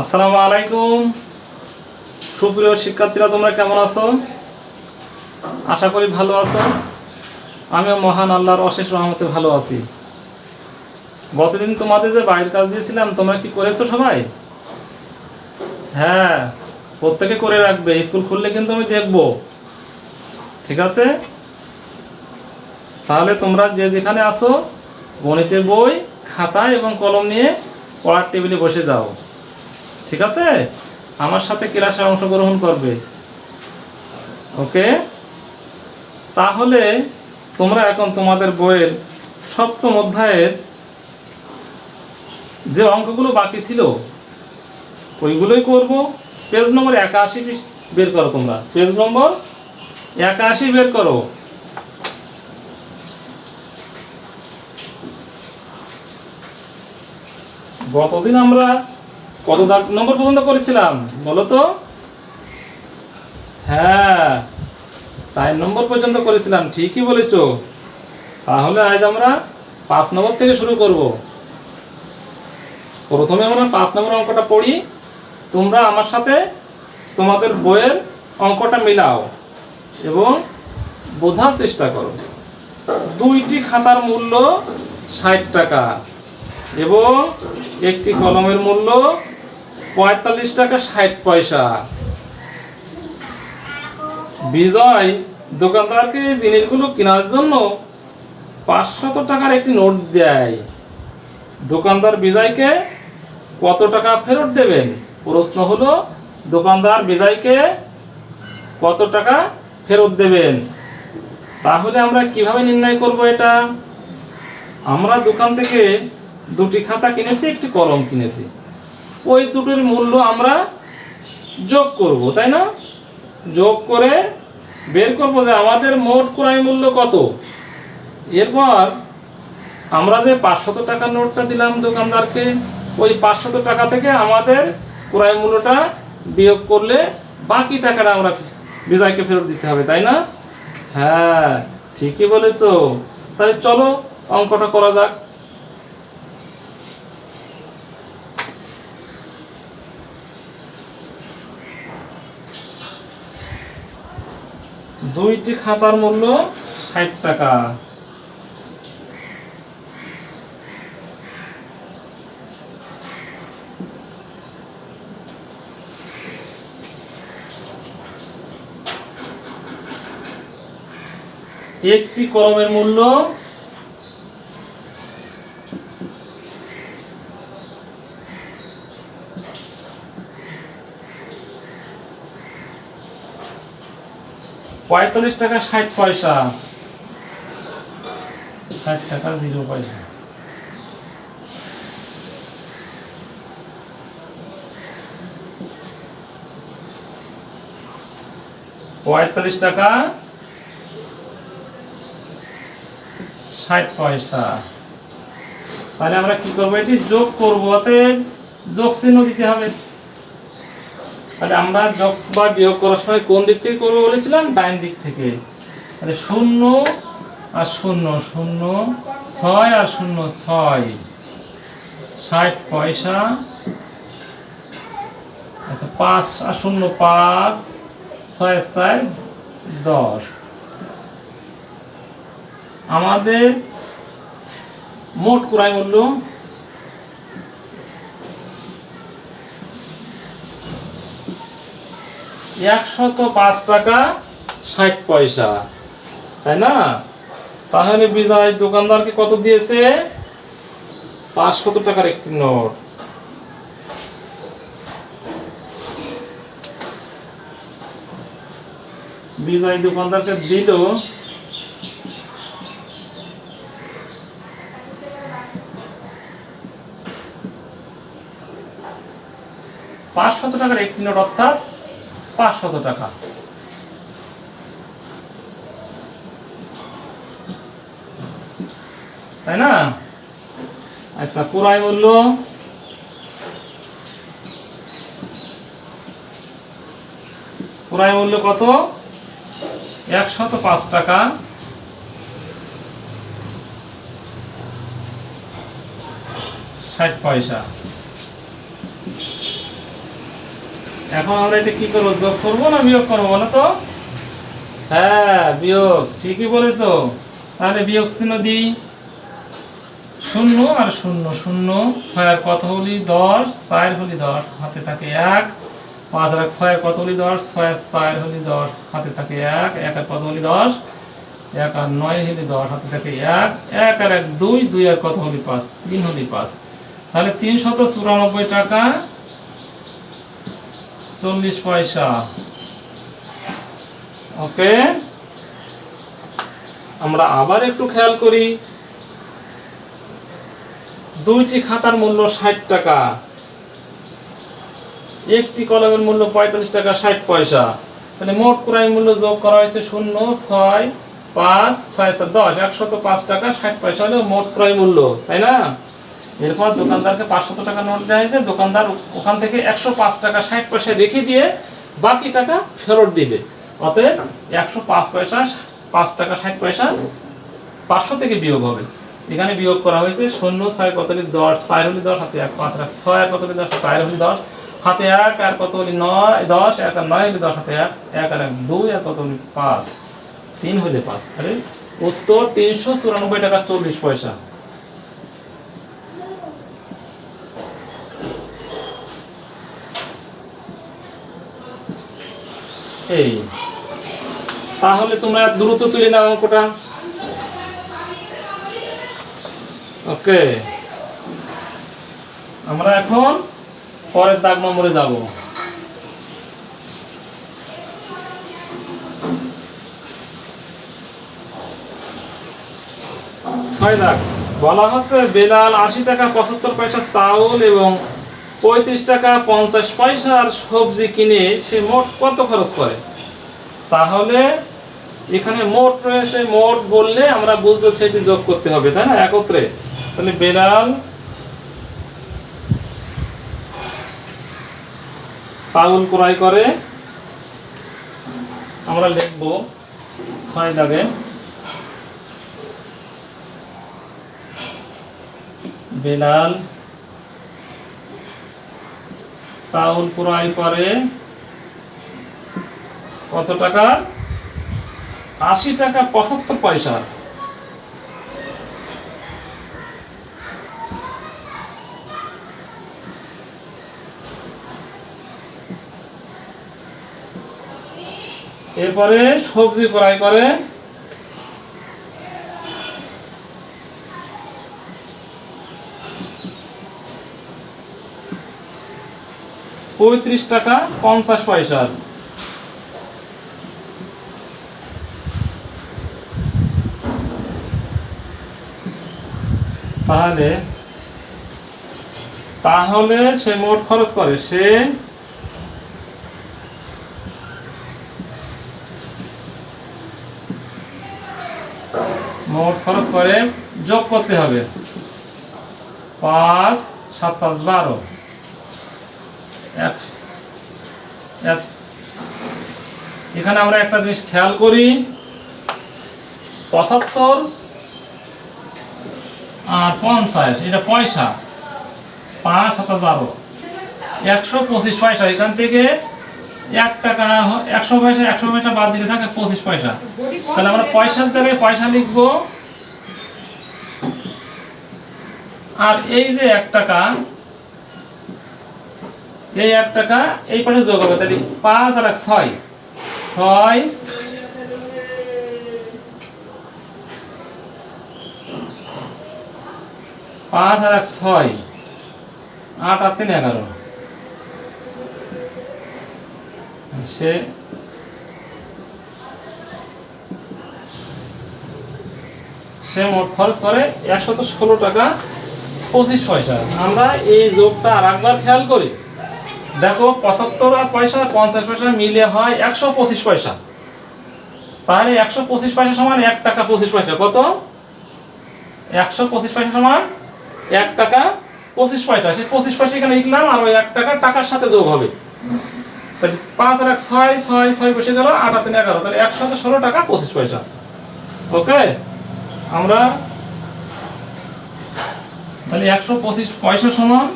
আসসালামু আলাইকুম সুপ্রিয় শিক্ষার্থীরা, তোমরা কেমন আছো? আশা করি ভালো আছো। আমিও মহান আল্লাহর অশেষ রহমতে ভালো আছি। গতদিন তোমাদের যে বাড়ির কাজ দিয়েছিলাম, তোমরা কি করেছো সবাই? হ্যাঁ, প্রত্যেকে করে রাখবে। স্কুল খুললে কিন্তু আমি দেখবো, ঠিক আছে? তাহলে তোমরা যে যেখানে আসো, গণিতের বই, খাতা এবং কলম নিয়ে পড়ার টেবিলে বসে যাও, ঠিক আছে? আমার সাথে ক্লাসে অংশগ্রহণ করবে, ওকে? তাহলে তোমরা এখন তোমাদের বইয়ের সপ্তম অধ্যায়ের যে অঙ্কগুলো বাকি ছিল ওইগুলোই করব। পেজ নম্বর 81 বের করো। তোমরা পেজ নম্বর 81 বের করো। গতদিন আমরা কত নম্বর পর্যন্ত করেছিলাম বলো তো? হ্যাঁ, 4 নম্বর পর্যন্ত করেছিলাম, ঠিকই বলেছ। তাহলে আজ আমরা 5 নম্বর থেকে শুরু করব। প্রথমে আমরা 5 নম্বর অঙ্কটা পড়ি। তোমরা আমার সাথে তোমাদের বইয়ের অঙ্কটা মিলাও এবং বোঝার চেষ্টা করো। দুইটি খাতার মূল্য 60 টাকা এবং একটি কলমের মূল্য 45 টাকা 60 পয়সা। বিজয় দোকানদারকে এই জিনিসগুলো কেনার জন্য 500 টাকার একটি নোট দেয়। দোকানদার বিজয়কে কত টাকা ফেরত দেবেন? প্রশ্ন হলো, দোকানদার বিজয়কে কত টাকা ফেরত দেবেন? তাহলে আমরা কিভাবে নির্ণয় করব এটা? আমরা দোকান থেকে দুটি খাতা কিনেছি, একটি কলম কিনেছি। ওই দুটোর মূল্য আমরা যোগ করব, তাই না? যোগ করে বের করব যে আমাদের মোট ক্রয় মূল্য কত। এরপর আমরা যে 500 টাকার নোটটা দিলাম দোকানদারকে, ওই 500 টাকা থেকে আমাদের ক্রয় মূল্যটা বিয়োগ করলে বাকি টাকাটা আমরা বিজয়কে ফেরত দিতে হবে, তাই না? হ্যাঁ, ঠিকই বলেছো। তাহলে চলো অঙ্কটা করা যাক। দুইটি খাতার মূল্য 60 টাকা। একটি কলমের মূল্য 45 টাকা 60 পয়সা। 60 টাকা 0 পয়সা। পঁয়তাল্লিশ টাকা 60 পয়সা। তাহলে আমরা কি করবো? এটি যোগ করবো, অতএব যোগ চিহ্ন দিতে হবে। তাহলে আমরা যোগ বা বিয়োগ করার সময় কোন দিক থেকে করবো বলেছিলাম? ডাইন দিক থেকে। তাহলে 0 আর 0, 0 6 আর 0 6, 60 পয়সা। আচ্ছা, 5 আর 0 5, 6 4 10। আমাদের মোট ক্রয় মূল্য 105 টাকা 60 পয়সা, তাই না? তাহলে বিজয় দোকানদারকে কত দিয়েছে? 500 টাকার একটি নোট। বিজয় দোকানদারকে দিল 500 টাকার একটি নোট, অর্থাৎ 500 টাকা। তাই না? আচ্ছা, ক্রয় মূল্য কত? 105 টাকা 60 পয়সা। এখন আমরা এটা কি করবো, যোগ করবো না বিয়োগ করবো বলো তো? হ্যাঁ বিয়োগ, ঠিকই বলেছো। তাহলে বিয়োগ চিহ্ন দিই, শূন্য আর শূন্য, শূন্য 6 আর কত হলি 10, 4 হলি 10, হাতে থাকে 1, 5 আর 6 আর কত হলি 10, 6 আর 4 হলি 10, হাতে থাকে 1, 1 আর কত হলি 10, 1 আর 9 হলি 10, হাতে থাকে 1, 1 আর 1 2, 2 আর কত হলি 5, 3 হলি 5। তাহলে 394 টাকা 40 পয়সা। ওকে, আমরা আবার একটু খেয়াল করি। দুইটি খাতার মূল্য 60 টাকা, একটি কলমের মূল্য 45 টাকা 60 পয়সা। তাহলে মোট ক্রয় মূল্য যোগ করা হয়েছে 0, 6, 5, 6, 10, 105 টাকা 60 পয়সা হলো মোট ক্রয় মূল্য, তাই না? এরপর দোকানদারকে 500 টাকা নোট দেওয়া হয়েছে, দোকানদার ওখান থেকে 105 টাকা 60 পয়সা রেখে দিয়ে বাকি টাকা ফেরত দিবে। অতএব 105 পয়সা 5 টাকা 60 পয়সা 500 থেকে বিয়োগ হবে। এখানে বিয়োগ করা হয়েছে 0, 6 কত হলি 10, 4 হলি 10, হাতে 1, 5 আর 6 আর কত হলি 10, 4 হলি 10, হাতে 1 আর কত হলি 9, 10, 1 আর 9 হলি 10, হাতে 1, 1 আর 1 2 আর কত হলি 5, 3 হলি 5। তাহলে উত্তর 394 টাকা 40 পয়সা। এই তাহলে তোমরা দ্রুত তুলে নাও অঙ্কটা। ওকে, আমরা এখন পরের দাগ নম্বরে যাব। 6 দাগ বলা হচ্ছে বেলাল 80 টাকা 75 পয়সা চাউল এবং 35 টাকা 50 পয়সার সবজি কিনে সে মোট কত খরচ করে। তাহলে এখানে মোট রয়েছে, মোট বললে আমরা বুঝবো সেটি যোগ করতে হবে, তাই না, একত্রে। তাহলে বেলাল চাউল ক্রয় করে, আমরা লিখবো 6 দাগে বেলাল চাউল ক্রয় করে কত টাকা, 80 টাকা 75 পয়সা। এরপরে সবজি ক্রয় করে টাকা 50 পয়সা। তাহলে সে মোট খরচ করে, সে মোট খরচ করে, যোগ করতে হবে 5, 7, 5, 12। এখানে আমরা একটা জিনিস খেয়াল করি, 75 আর 50 এটা পয়সা, 5, 7, 12, 125 পয়সা। এখান থেকে 1 টাকা 100 পয়সা, 100 পয়সা বাদ দিলে থাকে 25 পয়সা। তাহলে আমরা পয়সার জায়গায় পয়সা লিখবো, আর এই যে 1 টাকা, এই 1 টাকা এই পাশে যোগ হবে। তাহলে 5 আর 1 6, 6, 5 আর 1 6, 8 আর 3 11। সে মোট খরচ করে 116 টাকা 25 পয়সা। আমরা এই যোগটা আর একবার খেয়াল করি, দেখো 75 পয়সা 50 পয়সা মিলে হয় 125 পয়সা। তাহলে 125 পয়সা সমান 1 টাকা 25 পয়সা। কত? 125 পয়সা সমান 1 টাকা 25 পয়সা। সেই 25 পয়সা এখানে লিখলাম, আর ওই 1 টাকা টাকার সাথে যোগ হবে। তাহলে 5 আর 1 6, 6, 6 বসে গেল, 8 আর 3 11। তাহলে 116 টাকা 25 পয়সা। ওকে, আমরা তাহলে 125 পয়সা সমান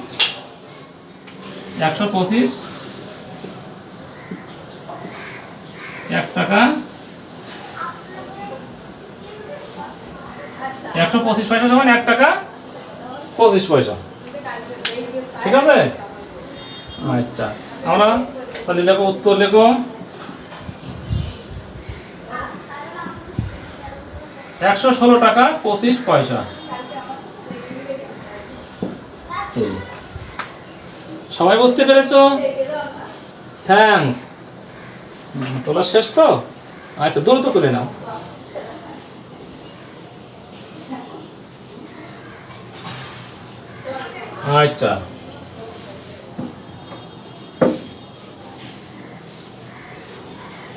125 1 টাকা 125 পয়সা সমান 1 টাকা 25 পয়সা। ঠিক আছে? আচ্ছা, আমরা তাহলে লেখো, উত্তর লেখো 116 টাকা 25 পয়সা। সবাই বুঝতে পেরেছো? থ্যাঙ্কস। তোলা শেষ তো? আচ্ছা, দ্রুত তুলে নাও। আচ্ছা,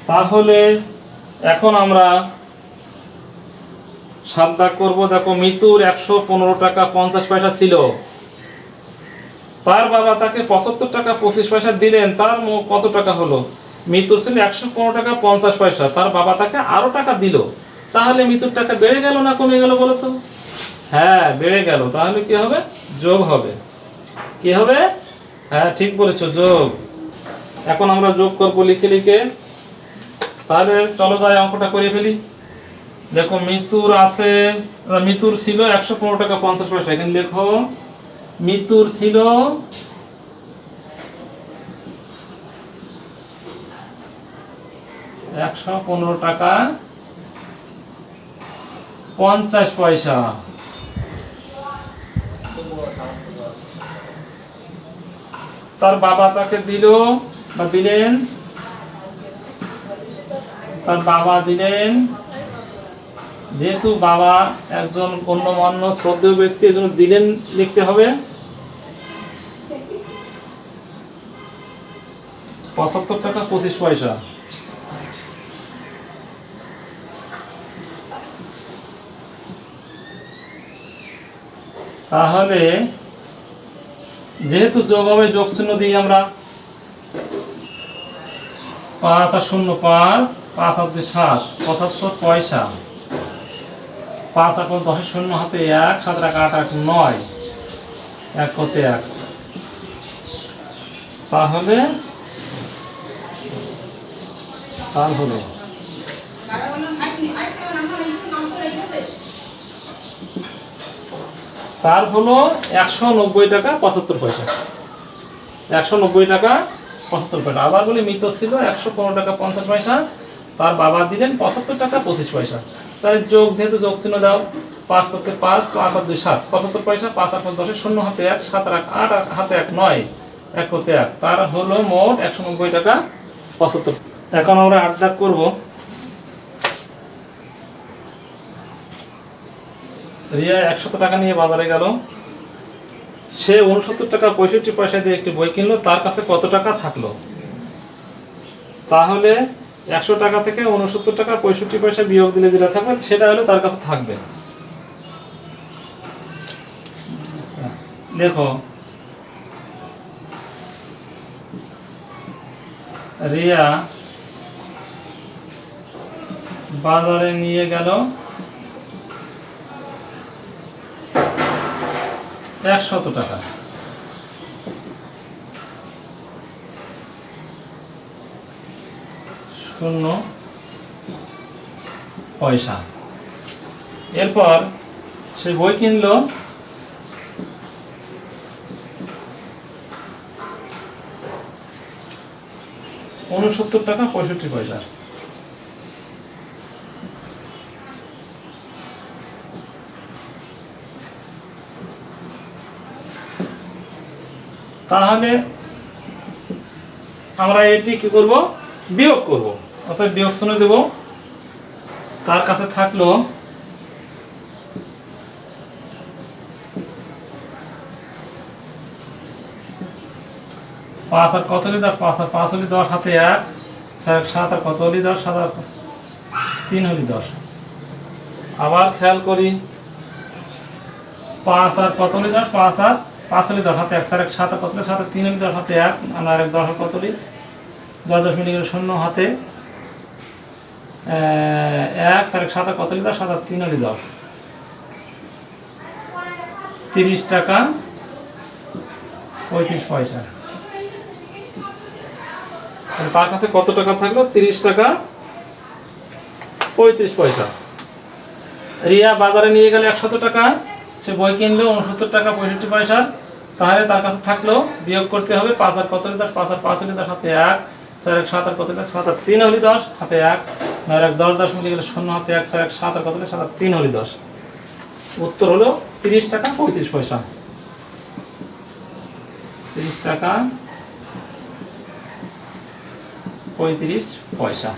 তাহলে এখন আমরা 7 দাগ করবো। দেখো, মিতুর 115 টাকা 50 পয়সা ছিল, তার বাবা তাকে 75 টাকা 25 পয়সা দিলেন, তার মোট কত টাকা হলো? মিতুর ছিল 115 টাকা 50 পয়সা, তার বাবা তাকে আরো টাকা দিল, তাহলে মিতুর টাকা বেড়ে গেল না কমে গেল বলো তো? হ্যাঁ, বেড়ে গেল। তাহলে কি হবে? যোগ হবে। কি হবে? হ্যাঁ, ঠিক বলেছো, যোগ। এখন আমরা যোগ করবো লিখে লিখে। তাহলে চলো যাই অঙ্কটা করে ফেলি। দেখো, মিতুর ছিল 115 টাকা 50 পয়সা। এখানে লেখো, মিতুর ছিল 115 টাকা 50 পয়সা। তার বাবা তাকে দিলেন, যেহেতু বাবা একজন গণ্যমান্য শ্রদ্ধেয় ব্যক্তি, এজন্য দিলেন লিখতে হবে। 75 টাকা 25 পয়সা। তাহলে যেহেতু যোগ হবে, যোগ চিহ্ন দিই আমরা। 5 আর 0 5, 5 আর 2 7, 75 পয়সা। 5 আর 5 10 শূন্য হাতে 1, 7 আর 8 8 9, 1 করতে 1। তাহলে তার হলো 190 টাকা 75 পয়সা। 190 টাকা 75 পয়সা। আবার বলি, মৃত ছিল 115 টাকা 50 পয়সা, তার বাবা দিলেন 75 টাকা 25 পয়সা। তাহলে যোগ, যেহেতু যোগ চিহ্ন দাও, 5 করতে 5, 5 আর 2 7, 75 পয়সা। 5 আর 5 10 শূন্য হাতে 1, 7 আর 8 হাতে 1 9, 1 করতে 1। তার হলো মোট 190 টাকা 75। এখন আমরা 8 দাগ করবো। রিয়া 100 টাকা নিয়ে বাজারে গেল, সে 69 টাকা 65 পয়সা দিয়ে একটি বই কিনলো, তার কাছে কত টাকা থাকলো? তাহলে 100 টাকা থেকে 69 টাকা 65 পয়সা বিয়োগ দিলে যেটা থাকবে সেটা হলো তার কাছে থাকবে। দেখো, রিয়া বাজারে নিয়ে গেল 100 টাকা। শূন্য পয়সা। এরপর সে বই কিনলো 69 টাকা 65 পয়সা। তাহলে আমরা এটি কি করব? বিয়োগ করব। অর্থাৎ বিয়োগ চিহ্ন দেব। তার কাছে থাকলো 5 আর কত হলি 10, 5 আর 5 হলি 10 হাতে 1, 7 আর কত হলি 10, 7 আর 3 হলি 10। আবার খেয়াল করি, 5 আর কত হলি 10, 5 আর 5 হলি 10 হাতে 1, 7 আর কত হলি 7 আর 3 হলি 10 হাতে 1, আমরা আরেক 10 আর কত হলি 10 10 মিনিট শূন্য হাতে 1, 7 আর কত হলি 10, 7 আর 3 হলি 10। 30 টাকা 35 পয়সা। তার কাছে কত টাকা থাকলো? 30 টাকা 35 পয়সা। রিয়া বাজারে নিয়ে গেলে 100 টাকা, সে বই কিনলো 69 টাকা 65 পয়সা, তাহলে তার কাছে থাকলো বিয়োগ করতে হবে 5 আর কত হলে 10, 5 আর 5 হলে 10, হাতে 1, 4 আর 7 আর কত হলে 7 আর 3 হলে 10, হাতে 1, 9 আর 10, 10 মিলে গেলে 0, হাতে 1, 4 আর 7 আর কত হলে 7 আর 3 হলে 10। উত্তর হলো 30 টাকা 35 পয়সা। 30 টাকা 35 পয়সা।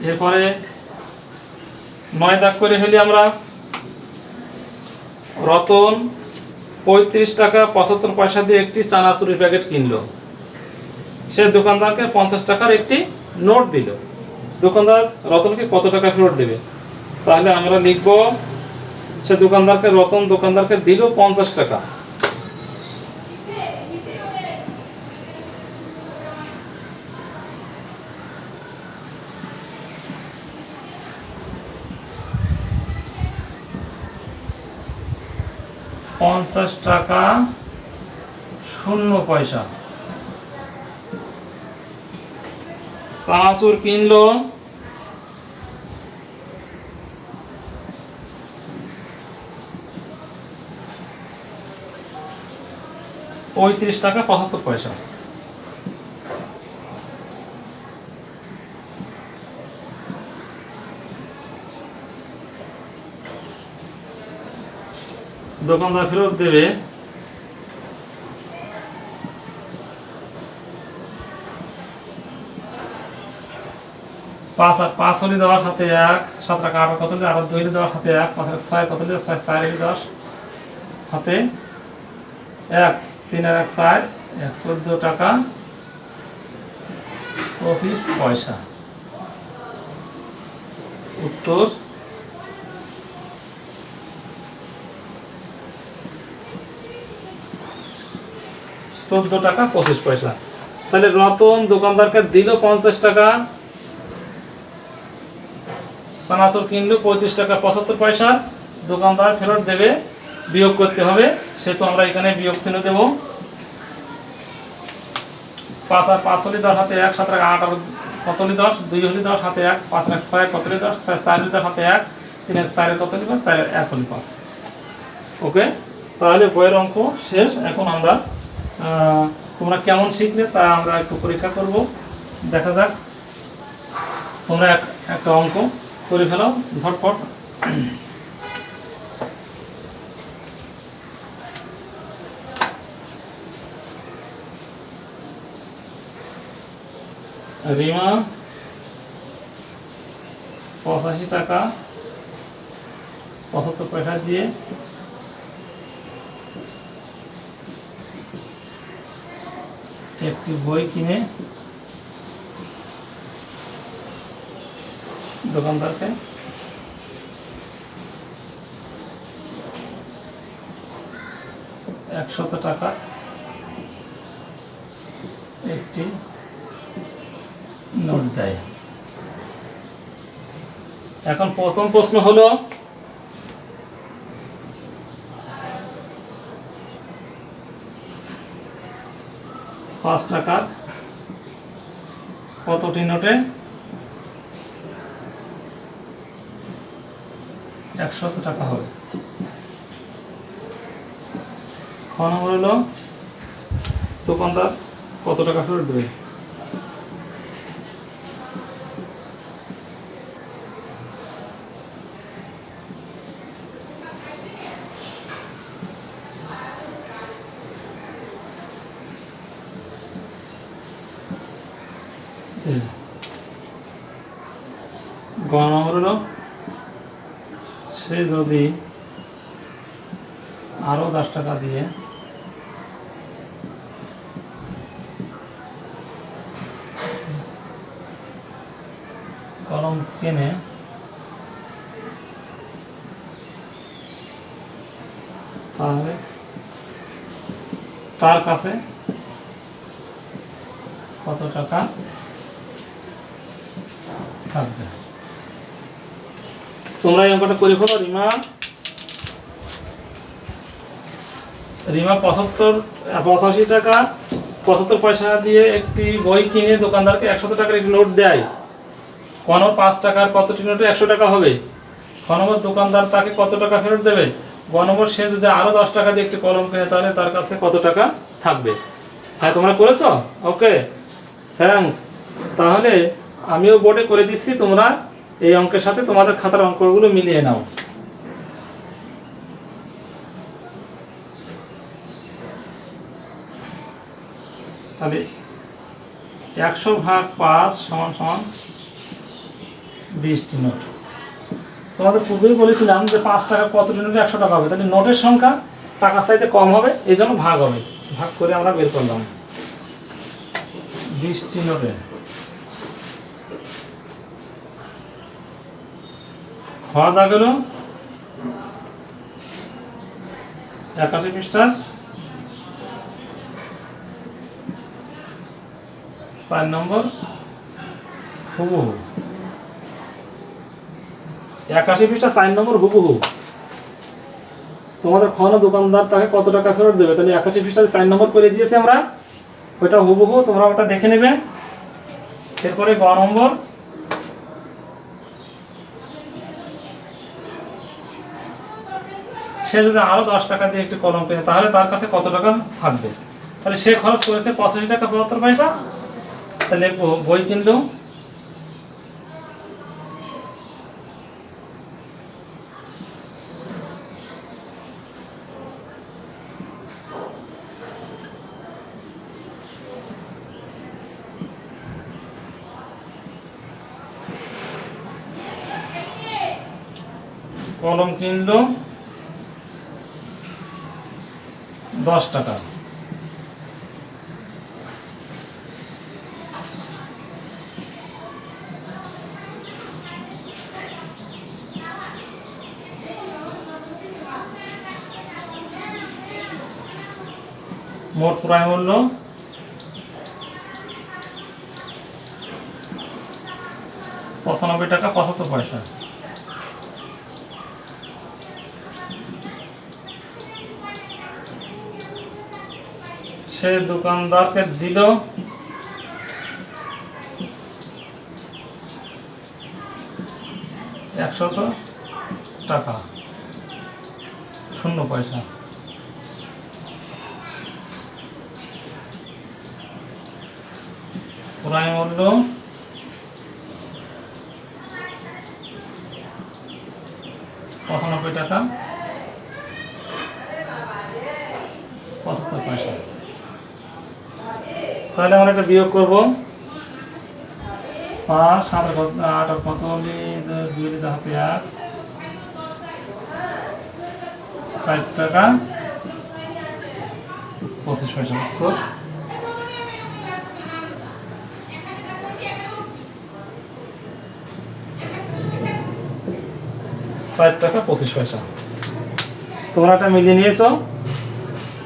এরপরে 9 দাগ করে ফেলি আমরা। রতন 35 টাকা 75 পয়সা দিয়ে একটি চানাচুরের প্যাকেট কিনলো। সে দোকানদারকে 50 টাকার একটি নোট দিল। দোকানদার রতনকে কত টাকা ফেরত দেবে? তাহলে আমরা লিখব, সে রতন দোকানদারকে দিল 50 টাকা। টাকা 0 পয়সা। চানাচুর কিনলো 35 টাকা 75 পয়সা। দোকানদার ফেরত দেবে 5 আর 5 হলে দেওয়ার হাতে 1, 7 টাকা 8 কত হলে 8 2 হলে দেওয়ার হাতে 1, 5 আর 6 কত হলে 6 4 হলে 10, হাতে 1, 3 আর 1 4, 14 টাকা 25 পয়সা। উত্তর 14 টাকা 25 পয়সা। তাহলে রতন দোকানদারকে দিল 50 টাকা, চানাচুর কিনলো 35 টাকা 75 পয়সা, দোকানদার ফেরত দেবে, বিয়োগ করতে হবে, সেহেতু আমরা এখানে বিয়োগ চিহ্ন দেব। 5 আর 5 হলে 10, হাতে 1, 7 টাকা 8 আর কত হলে 10, 2 হলে 10, হাতে 1, 5 আর 6 কত হলে 10, 6 4 হলে 10, হাতে 1, 3 আর 4 কত হলে 5, 4 আর 1 হলে 5। ওকে, তাহলে বইয়ের অঙ্ক শেষ। এখন আমরা তোমরা কেমন শিখলে তা আমরা একটু পরীক্ষা করব, দেখা যাক। তোমরা একটা অঙ্ক করে ফেলো ঝটপট। রিমা 85 টাকা 75 পয়সা দিয়ে একটি বই কিনে দোকানদারকে 100 টাকা একটি নোট দেয়। এখন প্রথম প্রশ্ন হলো, পাঁচ টাকার কতটি নোটে 100 টাকা হবে? খ নম্বর হলো, দোকানদার কত টাকা ফেরত দেবে? গ নম্বর হলো, সে যদি আরো 10 টাকা দিয়ে কলম কেনে তাহলে তার কাছে কত টাকা থাকবে? তোমরা এই অঙ্কটা করে ফেলো। রিমা 85 টাকা 75 পয়সা দিয়ে একটি বই কিনে দোকানদারকে 100 টাকার একটি নোট দেয়। ক কোনো 5 টাকার কতটি নোটে 100 টাকা হবে? খ নম্বর দোকানদার তাকে কত টাকা ফেরত দেবে? গ নম্বর সে যদি আরো 10 টাকা দিয়ে একটি কলম কেনে তাহলে তার কাছে কত টাকা থাকবে? হ্যাঁ, তোমরা করেছো? ওকে, থ্যাঙ্কস। তাহলে আমিও বোর্ডে করে দিচ্ছি, তোমরা এই অঙ্কের সাথে তোমাদের খাতার অঙ্কগুলো মিলিয়ে নাও। তাহলে 100/5 = 20টি নোট। তোমাদের পূর্বেই বলেছিলাম যে 5 টাকা কতটি নোটে 100 টাকা হবে, তাহলে নোটের সংখ্যা টাকার চাইতে কম হবে, এই জন্য ভাগ হবে। ভাগ করে আমরা বের করলাম 20টি নোটে। হওয়া দা গেল 81 পৃষ্ঠার 5 নম্বর হুবহু। 81 পৃষ্ঠা 4 নম্বর হুবহু। তোমাদের খাওয়ানো দোকানদার তাকে কত টাকা ফেরত দেবে? তাহলে 81 পৃষ্ঠাতে 4 নম্বর করে দিয়েছি আমরা, ওইটা হুবহু, তোমরা ওটা দেখে নেবে। এরপরে গ নম্বর, সে যদি আরো 10 টাকা দিয়ে একটি কলম কেনে তাহলে তার কাছে কত টাকা থাকবে? তাহলে সে খরচ করেছে 85 টাকা 75 পয়সা। তাহলে বই কিনলো, কলম কিনলো 10 টাকা। মোট ক্রয় মূল্য 95 টাকা 75 পয়সা। সে দোকানদারকে দিল 100 টাকা 0 পয়সা। ক্রয় মূল্য 95 টাকা 75 পয়সা। তাহলে আমরা একটা বিয়োগ করব। 5 7 8 কত হলে 2 দিতে হাতে 8 60 টাকা 25 পয়সা। তো 60 টাকা 25 পয়সা। তোমরা এটা মিলিয়ে নিয়েছো।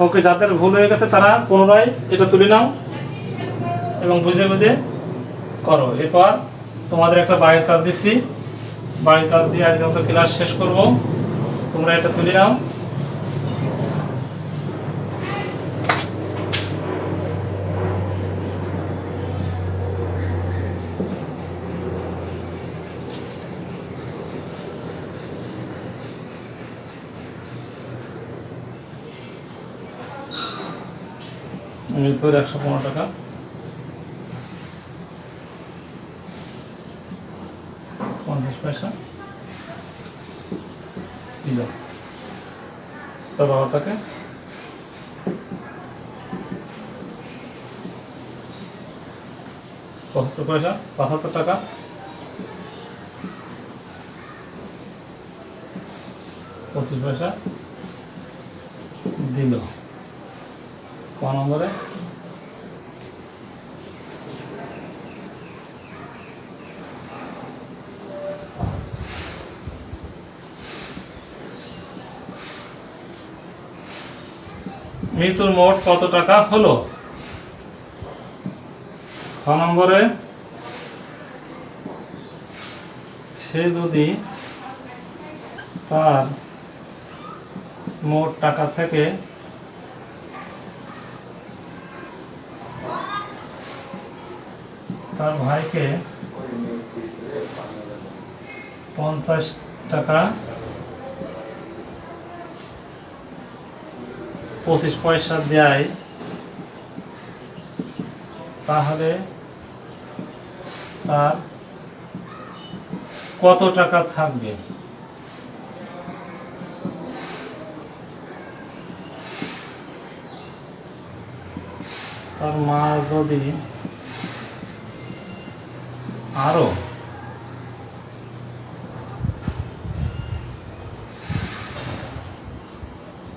ওকে, যাদের ভুল হয়ে গেছে তারা পুনরায় এটা তুলে নাও এবং বুঝে বুঝে করো। এরপর তোমাদের একটা বাড়ির কাজ দিচ্ছি, বাড়ির কাজ দিয়ে আজকে মতো ক্লাস শেষ করব। তোমরা এটা তুলে নাও। তোর 115 টাকা 50 পয়সা ছিল। তার বাবা তাকে 75 পয়সা 75 টাকা 25 পয়সা দিল। ক নম্বরে মৃত্যুর মোট কত টাকা হলো? খ নম্বরে সে যদি তার মোট টাকা থেকে তার ভাইকে 50 টাকা 25 পয়সা দেয়, তাহলে তার কত টাকা থাকবে? তার মা যদি আরো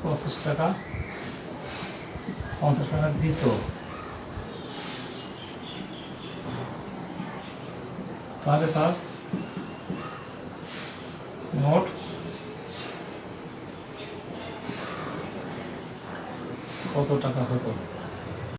25 টাকা 50 টাকা দিত, তাহলে তার মোট কত টাকা হতো?